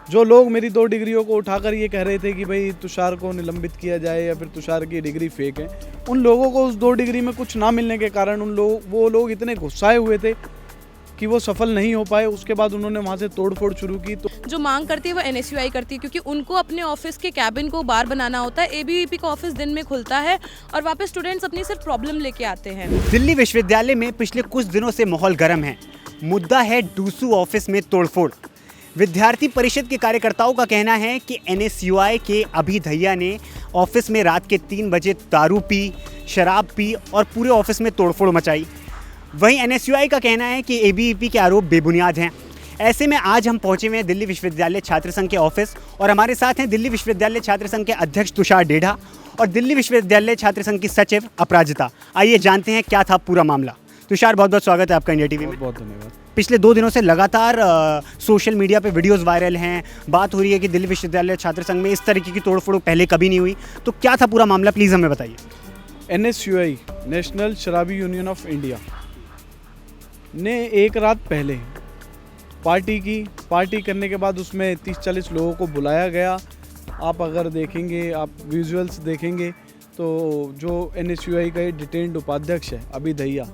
जो लोग मेरी 2 डिग्रियों को उठाकर ये कह रहे थे कि भाई तुषार को निलंबित किया जाए या फिर तुषार की डिग्री फेक है, उन लोगों को उस 2 डिग्री में कुछ ना मिलने के कारण वो लोग इतने गुस्साए हुए थे कि वो सफल नहीं हो पाए। उसके बाद उन्होंने वहाँ से तोड़फोड़ शुरू की। तो जो मांग करती है वो NSUI करती है, क्योंकि उनको अपने ऑफिस के कैबिन को बार बनाना होता है। ABVP का ऑफिस दिन में खुलता है और वहाँ पे स्टूडेंट्स अपनी सिर्फ प्रॉब्लम लेके आते हैं। दिल्ली विश्वविद्यालय में पिछले कुछ दिनों से माहौल गर्म है। मुद्दा है डूसू ऑफिस में तोड़फोड़। विद्यार्थी परिषद के कार्यकर्ताओं का कहना है कि NSUI के अभी धैया ने ऑफिस में रात के 3 बजे दारू पी, शराब पी और पूरे ऑफिस में तोड़फोड़ मचाई। वहीं NSUI का कहना है कि ABVP के आरोप बेबुनियाद हैं। ऐसे में आज हम पहुंचे हुए हैं दिल्ली विश्वविद्यालय छात्र संघ के ऑफिस और हमारे साथ हैं दिल्ली विश्वविद्यालय छात्र संघ के अध्यक्ष तुषार डेढ़ा और दिल्ली विश्वविद्यालय छात्र संघ की सचिव अपराजिता। आइए जानते हैं क्या था पूरा मामला। तुषार, बहुत बहुत स्वागत है आपका इंडिया टीवी में। बहुत धन्यवाद। पिछले 2 दिनों से लगातार सोशल मीडिया पे वीडियोस वायरल हैं, बात हो रही है कि दिल्ली विश्वविद्यालय छात्र संघ में इस तरीके की तोड़फोड़ पहले कभी नहीं हुई, तो क्या था पूरा मामला, प्लीज़ हमें बताइए। NSUI नेशनल शराबी यूनियन ऑफ इंडिया ने एक रात पहले पार्टी करने के बाद उसमें 30-40 लोगों को बुलाया गया। आप अगर देखेंगे, आप विजुअल्स देखेंगे तो जो NSUI का डिटेन्ड उपाध्यक्ष है अभी धैया,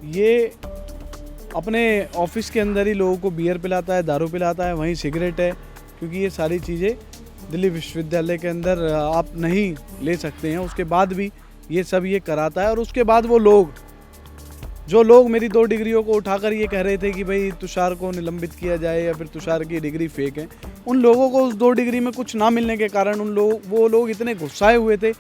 ये अपने ऑफिस के अंदर ही लोगों को बियर पिलाता है, दारू पिलाता है, वहीं सिगरेट है, क्योंकि ये सारी चीज़ें दिल्ली विश्वविद्यालय के अंदर आप नहीं ले सकते हैं। उसके बाद भी ये सब ये कराता है। और उसके बाद जो लोग मेरी 2 डिग्रियों को उठाकर ये कह रहे थे कि भाई तुषार को निलंबित किया जाए या फिर तुषार की डिग्री फेक है, उन लोगों को उस 2 डिग्री में कुछ ना मिलने के कारण वो लोग इतने गुस्साए हुए थे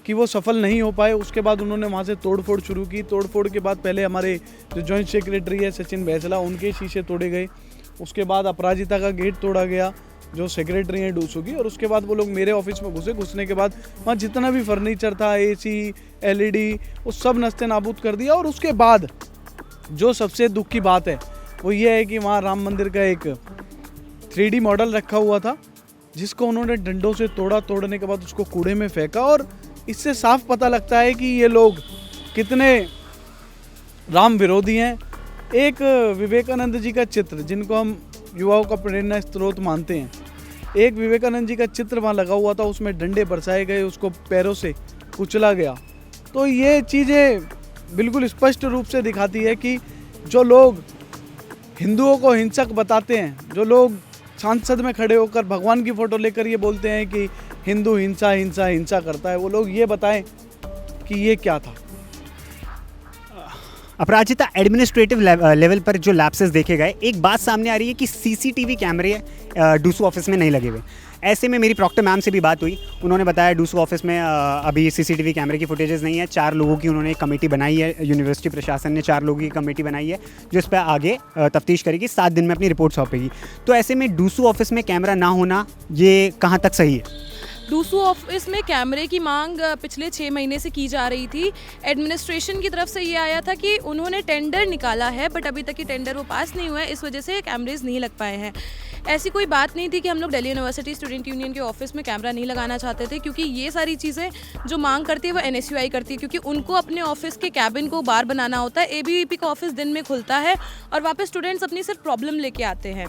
कि वो सफल नहीं हो पाए। उसके बाद उन्होंने वहाँ से तोड़फोड़ शुरू की। तोड़फोड़ के बाद पहले हमारे जो जॉइंट सेक्रेटरी है सचिन बैसला, उनके शीशे तोड़े गए। उसके बाद अपराजिता का गेट तोड़ा गया, जो सेक्रेटरी हैं डूसू की। और उसके बाद वो लोग मेरे ऑफिस में घुसने के बाद वहाँ जितना भी फर्नीचर था, AC, LED, वो सब नस्ते नाबूद कर दिया। और उसके बाद जो सबसे दुख की बात है वो ये है कि वहाँ राम मंदिर का एक 3D मॉडल रखा हुआ था, जिसको उन्होंने डंडों से तोड़ा। तोड़ने के बाद उसको कूड़े में फेंका। और इससे साफ पता लगता है कि ये लोग कितने राम विरोधी हैं। एक विवेकानंद जी का चित्र, जिनको हम युवाओं का प्रेरणा स्रोत मानते हैं, एक विवेकानंद जी का चित्र वहाँ लगा हुआ था, उसमें डंडे बरसाए गए, उसको पैरों से कुचला गया। तो ये चीज़ें बिल्कुल स्पष्ट रूप से दिखाती है कि जो लोग हिंदुओं को हिंसक बताते हैं, जो लोग संसद में खड़े होकर भगवान की फ़ोटो लेकर ये बोलते हैं कि हिंदू हिंसा हिंसा हिंसा करता है, वो लोग ये बताएं कि ये क्या था। अपराजिता, एडमिनिस्ट्रेटिव लेवल पर जो लैप्सेस देखे गए, एक बात सामने आ रही है कि CCTV कैमरे डूसू ऑफिस में नहीं लगे हुए। ऐसे में मेरी प्रॉक्टर मैम से भी बात हुई, उन्होंने बताया डूसू ऑफिस में अभी CCTV कैमरे की फुटेजेस नहीं है। 4 लोगों की उन्होंने एक कमेटी बनाई है, यूनिवर्सिटी प्रशासन ने 4 लोगों की कमेटी बनाई है जो इस पर आगे तफ्तीश करेगी, 7 दिन में अपनी रिपोर्ट सौंपेगी। तो ऐसे में डूसू ऑफिस में कैमरा ना होना, ये कहाँ तक सही है? डूसू ऑफिस में कैमरे की मांग पिछले 6 महीने से की जा रही थी। एडमिनिस्ट्रेशन की तरफ से ये आया था कि उन्होंने टेंडर निकाला है, बट अभी तक ये टेंडर वो पास नहीं हुआ है, इस वजह से कैमरेज नहीं लग पाए हैं। ऐसी कोई बात नहीं थी कि हम लोग दिल्ली यूनिवर्सिटी स्टूडेंट यूनियन के ऑफिस में कैमरा नहीं लगाना चाहते थे, क्योंकि ये सारी चीज़ें जो मांग करती है वो NSUI करती है, क्योंकि उनको अपने ऑफिस के कैबिन को बार बनाना होता है। ABVP का ऑफिस दिन में खुलता है और वहाँ पे स्टूडेंट्स अपनी सिर्फ प्रॉब्लम लेके आते हैं।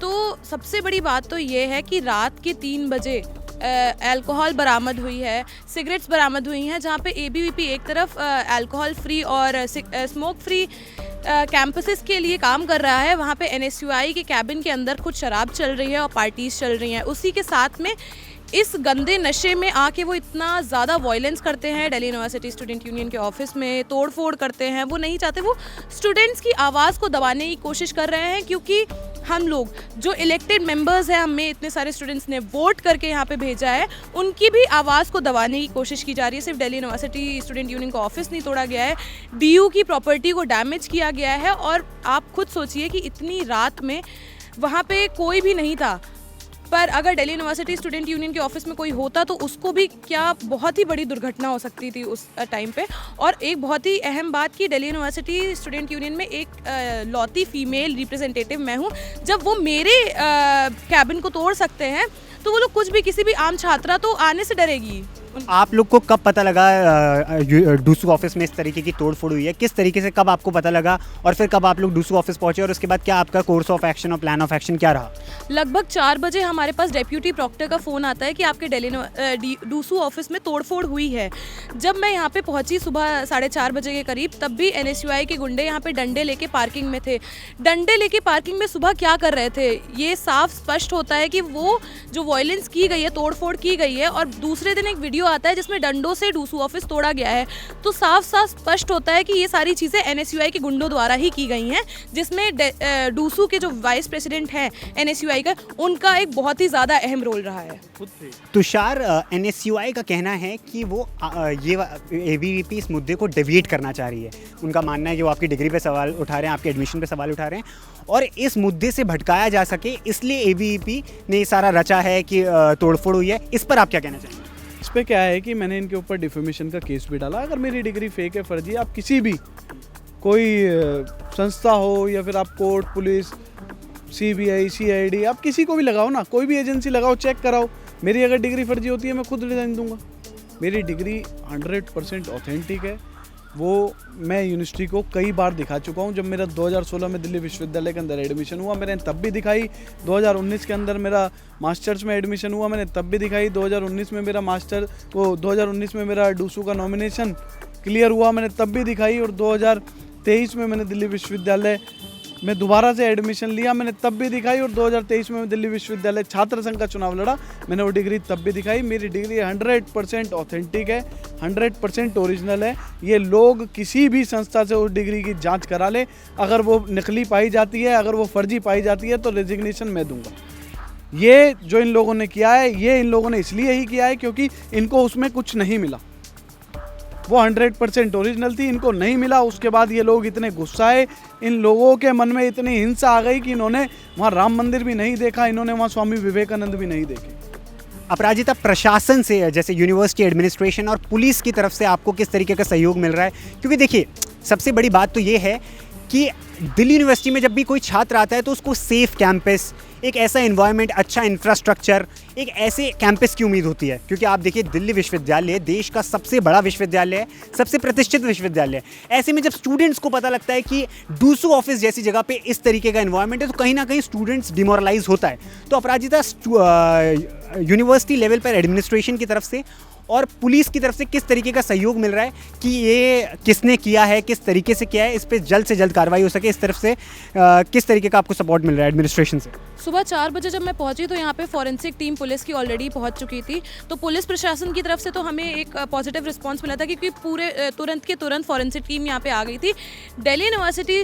तो सबसे बड़ी बात तो ये है कि रात के 3 बजे अल्कोहल बरामद हुई है, सिगरेट्स बरामद हुई हैं, जहाँ पे ABVP एक तरफ अल्कोहल फ्री और स्मोक फ्री कैंपसेस के लिए काम कर रहा है, वहाँ पे NSUI के कैबिन के अंदर खुद शराब चल रही है और पार्टीज चल रही हैं। उसी के साथ में इस गंदे नशे में आके वो इतना ज़्यादा वायलेंस करते हैं दिल्ली यूनिवर्सिटी स्टूडेंट यूनियन के ऑफिस में, तोड़फोड़ करते हैं। वो नहीं चाहते, वो स्टूडेंट्स की आवाज़ को दबाने की कोशिश कर रहे हैं, क्योंकि हम लोग जो इलेक्टेड मेंबर्स हैं, हमें इतने सारे स्टूडेंट्स ने वोट करके यहाँ पे भेजा है, उनकी भी आवाज़ को दबाने की कोशिश की जा रही है। सिर्फ दिल्ली यूनिवर्सिटी स्टूडेंट यूनियन का ऑफिस नहीं तोड़ा गया है, DU की प्रॉपर्टी को डैमेज किया गया है। और आप खुद सोचिए कि इतनी रात में वहाँ पे कोई भी नहीं था, पर अगर दिल्ली यूनिवर्सिटी स्टूडेंट यूनियन के ऑफिस में कोई होता तो उसको भी क्या बहुत ही बड़ी दुर्घटना हो सकती थी उस टाइम पे। और एक बहुत ही अहम बात कि दिल्ली यूनिवर्सिटी स्टूडेंट यूनियन में एक लौती फीमेल रिप्रेजेंटेटिव मैं हूँ। जब वो मेरे कैबिन को तोड़ सकते हैं तो वो लोग कुछ भी, किसी भी आम छात्रा तो आने से डरेगी। आप लोग को कब पता लगा डूसू ऑफिस में इस तरीके की तोड़फोड़ हुई है? किस तरीके से कब आपको पता लगा और फिर कब आप लोग डूसू ऑफिस पहुंचे और उसके बाद क्या आपका कोर्स ऑफ एक्शन और प्लान ऑफ एक्शन क्या रहा? लगभग 4 बजे हमारे पास डेप्यूटी प्रॉक्टर का फ़ोन आता है कि आपके डूसू ऑफिस में तोड़फोड़ हुई है। जब मैं यहाँ पे पहुँची सुबह 4:30 बजे के करीब, तब भी NSUI के गुंडे यहाँ पे डंडे लेके पार्किंग में थे। डंडे लेके पार्किंग में सुबह क्या कर रहे थे, ये साफ स्पष्ट होता है कि वो जो वायलेंस की गई है, तोड़फोड़ की गई है, और दूसरे दिन एक वीडियो आता है जिसमें डंडों से डूसू ऑफिस तोड़ा गया है। तो साफ साफ स्पष्ट होता है कि ये सारी चीज़ें NSUI के गुंडों द्वारा ही की गई हैं, जिसमें डूसू के जो वाइस प्रेसिडेंट हैं NSUI का, उनका एक बहुत ही ज़्यादा अहम रोल रहा है। तुषार, NSUI का कहना है कि वो ये ABVP इस मुद्दे को डेविएट करना चाह रही है। उनका मानना है कि वो आपकी डिग्री पे सवाल उठा रहे हैं, आपके एडमिशन पे सवाल उठा रहे हैं और इस मुद्दे से भटकाया जा सके इसलिए ABVP ने ये सारा रचा है कि तोड़फोड़ हुई है। इस पर आप क्या कहना चाहेंगे? इस पे क्या है कि मैंने इनके ऊपर डिफेमेशन का केस भी डाला। अगर मेरी डिग्री फेक है, फर्जी है, आप किसी भी कोई संस्था हो या फिर आप कोर्ट, पुलिस, CBI, CID, आप किसी को भी लगाओ ना, कोई भी एजेंसी लगाओ, चेक कराओ। मेरी अगर डिग्री फर्जी होती है मैं खुद रिजाइन दूंगा। मेरी डिग्री 100% ऑथेंटिक है। वो मैं यूनिवर्सिटी को कई बार दिखा चुका हूँ। जब मेरा 2016 में दिल्ली विश्वविद्यालय के अंदर एडमिशन हुआ, मैंने तब भी दिखाई। 2019 के अंदर मेरा मास्टर्स में एडमिशन हुआ, मैंने तब भी दिखाई। 2019 में मेरा 2019 में मेरा डूसू का नॉमिनेशन क्लियर हुआ, मैंने तब भी दिखाई। और 2023 में मैंने दिल्ली विश्वविद्यालय में दोबारा से एडमिशन लिया, मैंने तब भी दिखाई। और 2023 में दिल्ली विश्वविद्यालय छात्र संघ का चुनाव लड़ा, मैंने वो डिग्री तब भी दिखाई। मेरी डिग्री 100% ऑथेंटिक है, 100% ओरिजिनल है। ये लोग किसी भी संस्था से उस डिग्री की जांच करा ले, अगर वो नकली पाई जाती है, अगर वो फर्जी पाई जाती है, तो रेजिग्नेशन मैं दूंगा। ये जो इन लोगों ने किया है, ये इन लोगों ने इसलिए ही किया है क्योंकि इनको उसमें कुछ नहीं मिला। वो 100% ओरिजिनल थी, इनको नहीं मिला। उसके बाद ये लोग इतने गुस्साए, इन लोगों के मन में इतनी हिंसा आ गई कि इन्होंने वहाँ राम मंदिर भी नहीं देखा, इन्होंने वहाँ स्वामी विवेकानंद भी नहीं देखे। अपराजिता, प्रशासन से जैसे यूनिवर्सिटी एडमिनिस्ट्रेशन और पुलिस की तरफ से आपको किस तरीके का सहयोग मिल रहा है? क्योंकि देखिए, सबसे बड़ी बात तो ये है कि दिल्ली यूनिवर्सिटी में जब भी कोई छात्र आता है तो उसको सेफ कैंपस, एक ऐसा एनवायरनमेंट, अच्छा इंफ्रास्ट्रक्चर, एक ऐसे कैंपस की उम्मीद होती है। क्योंकि आप देखिए, दिल्ली विश्वविद्यालय देश का सबसे बड़ा विश्वविद्यालय है, सबसे प्रतिष्ठित विश्वविद्यालय है। ऐसे में जब स्टूडेंट्स को पता लगता है कि डूसू ऑफिस जैसी जगह पे इस तरीके का एनवायरनमेंट है, तो कहीं ना कहीं स्टूडेंट्स डिमोरलाइज होता है। तो अपराजिता, यूनिवर्सिटी लेवल पर एडमिनिस्ट्रेशन की तरफ से और पुलिस की तरफ से किस तरीके का सहयोग मिल रहा है कि ये किसने किया है, किस तरीके से किया है, इस पर जल्द से जल्द कार्रवाई हो सके, इस तरफ से किस तरीके का आपको सपोर्ट मिल रहा है एडमिनिस्ट्रेशन से? सुबह 4 बजे जब मैं पहुंची तो यहाँ पे फॉरेंसिक टीम पुलिस की ऑलरेडी पहुंच चुकी थी। तो पुलिस प्रशासन की तरफ से तो हमें एक पॉजिटिव रिस्पांस मिला था, क्योंकि पूरे तुरंत के तुरंत फॉरेंसिक टीम यहाँ पे आ गई थी। दिल्ली यूनिवर्सिटी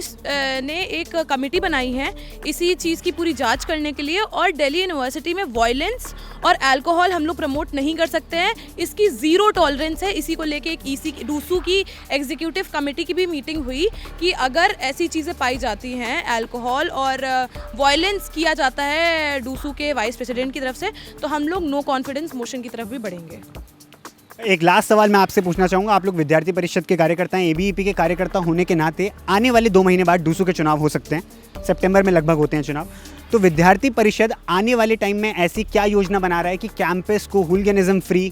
ने एक कमेटी बनाई है इसी चीज़ की पूरी जाँच करने के लिए, और दिल्ली यूनिवर्सिटी में वायलेंस और अल्कोहल हम लोग प्रमोट नहीं कर सकते हैं, इसकी ज़ीरो टॉलरेंस है। इसी को लेके एक EC डूसू की एग्जीक्यूटिव कमेटी की भी मीटिंग हुई कि अगर ऐसी चीज़ें पाई जाती हैं, अल्कोहल और वायलेंस किया जाता है डूसू के वाइस प्रेसिडेंट की तरफ से, तो हम लोग नो कॉन्फिडेंस मोशन की तरफ भी बढ़ेंगे। एक लास्ट सवाल मैं आपसे पूछना चाहूँगा। आप लोग विद्यार्थी परिषद के कार्यकर्ता हैं, ABVP के कार्यकर्ता होने के नाते आने वाले 2 महीने बाद डूसू के चुनाव हो सकते हैं, सितंबर में लगभग होते हैं चुनाव। तो विद्यार्थी परिषद आने वाले टाइम में ऐसी क्या योजना बना रहा है कि कैंपस को हुलिगनिज्म फ्री,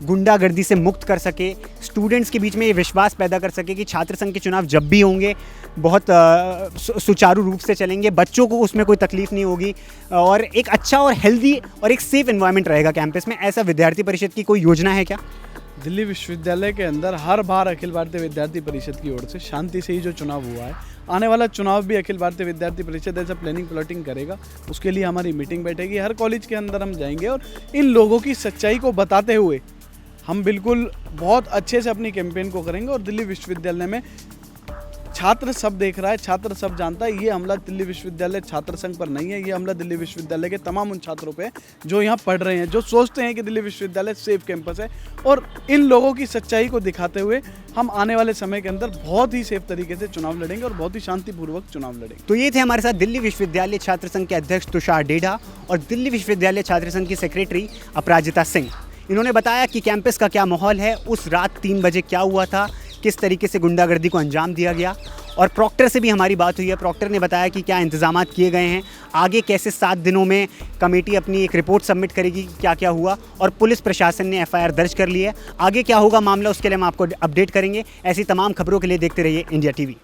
गुंडागर्दी से मुक्त कर सके, स्टूडेंट्स के बीच में ये विश्वास पैदा कर सके कि छात्र संघ के चुनाव जब भी होंगे बहुत सुचारू रूप से चलेंगे, बच्चों को उसमें कोई तकलीफ नहीं होगी और एक अच्छा और हेल्दी और एक सेफ एनवायरनमेंट रहेगा कैंपस में? ऐसा विद्यार्थी परिषद की कोई योजना है क्या? दिल्ली विश्वविद्यालय के अंदर हर बार अखिल भारतीय विद्यार्थी परिषद की ओर से शांति से ही जो चुनाव हुआ है, आने वाला चुनाव भी अखिल भारतीय विद्यार्थी परिषद ऐसा प्लानिंग प्लॉटिंग करेगा। उसके लिए हमारी मीटिंग बैठेगी, हर कॉलेज के अंदर हम जाएंगे और इन लोगों की सच्चाई को बताते हुए हम बिल्कुल बहुत अच्छे से अपनी कैंपेन को करेंगे। और दिल्ली विश्वविद्यालय में छात्र सब देख रहा है, छात्र सब जानता है, ये हमला दिल्ली विश्वविद्यालय छात्र संघ पर नहीं है, ये हमला दिल्ली विश्वविद्यालय के तमाम उन छात्रों पे जो यहाँ पढ़ रहे हैं, जो सोचते हैं कि दिल्ली विश्वविद्यालय सेफ कैंपस है। और इन लोगों की सच्चाई को दिखाते हुए हम आने वाले समय के अंदर बहुत ही सेफ तरीके से चुनाव लड़ेंगे और बहुत ही शांतिपूर्वक चुनाव लड़ेंगे। तो ये थे हमारे साथ दिल्ली विश्वविद्यालय छात्र संघ के अध्यक्ष तुषार डेढ़ा और दिल्ली विश्वविद्यालय छात्र संघ की सेक्रेटरी अपराजिता सिंह। इन्होंने बताया कि कैंपस का क्या माहौल है, उस रात 3 बजे क्या हुआ था, किस तरीके से गुंडागर्दी को अंजाम दिया गया। और प्रॉक्टर से भी हमारी बात हुई है। प्रॉक्टर ने बताया कि क्या इंतजाम किए गए हैं, आगे कैसे 7 दिनों में कमेटी अपनी एक रिपोर्ट सबमिट करेगी कि क्या क्या हुआ, और पुलिस प्रशासन ने FIR दर्ज कर ली है। आगे क्या होगा मामला, उसके लिए हम आपको अपडेट करेंगे। ऐसी तमाम खबरों के लिए देखते रहिए इंडिया TV।